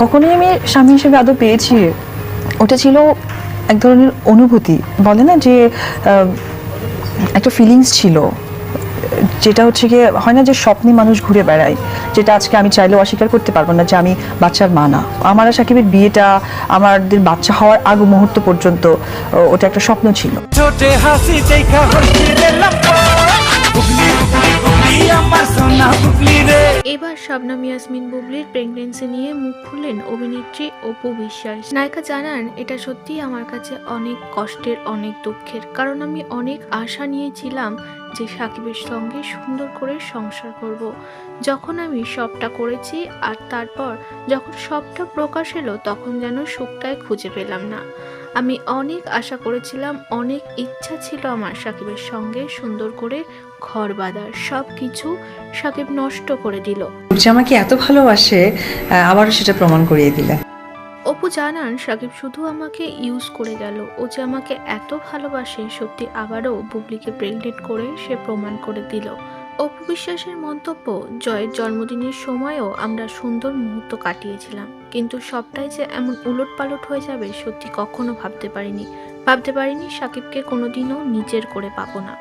কখনোই আমি স্বামী হিসেবে আদৌ পেয়েছি, ওটা ছিল এক ধরনের অনুভূতি, বলে না যে একটা ফিলিংস ছিল, যেটা হচ্ছে গিয়ে হয় না যে স্বপ্নে মানুষ ঘুরে বেড়ায়, যেটা আজকে আমি চাইলেও অস্বীকার করতে পারবো না যে আমি বাচ্চার মা না। আমার আর সাকিবের বিয়েটা, আমাদের বাচ্চা হওয়ার আগ মুহূর্ত পর্যন্ত ওটা একটা স্বপ্ন ছিল। এবার শবনম ইয়াসমিন বুবলির প্রেগন্যান্সি নিয়ে মুখ খুললেন অভিনেত্রী অপু বিশ্বাস। নায়িকা জানান, এটা সত্যিই আমার কাছে অনেক কষ্টের, অনেক দুঃখের, কারণ আমি অনেক আশা নিয়েছিলাম যে সাকিবের সঙ্গে সুন্দর করে সংসার করব। যখন আমি সবটা করেছি আর তারপর যখন সবটা প্রকাশ এলো, তখন যেন সুখটাই খুঁজে পেলাম না। আমি অনেক আশা করেছিলাম, অনেক ইচ্ছা ছিল আমার সাকিবের সঙ্গে সুন্দর করে ঘর বাঁধার, সব কিছু সাকিব নষ্ট করে দিল। যে আমাকে এত ভালোবাসে, আবারও সেটা প্রমাণ করিয়ে দিলে। অপু জানান, সাকিব শুধু আমাকে ইউজ করে গেল, ও যে আমাকে এত ভালোবাসে সত্যি আবারও বুবলিকে প্রেগনেন্ট করে সে প্রমাণ করে দিল। অপু বিশ্বাসের মন্তব্য, জয়ের জন্মদিনের সময়ও আমরা সুন্দর মুহূর্ত কাটিয়েছিলাম, কিন্তু সবটাই যে এমন উলটপালট হয়ে যাবে সত্যি কখনো ভাবতে পারিনি সাকিবকে কোনোদিনও নিজের করে পাবো না।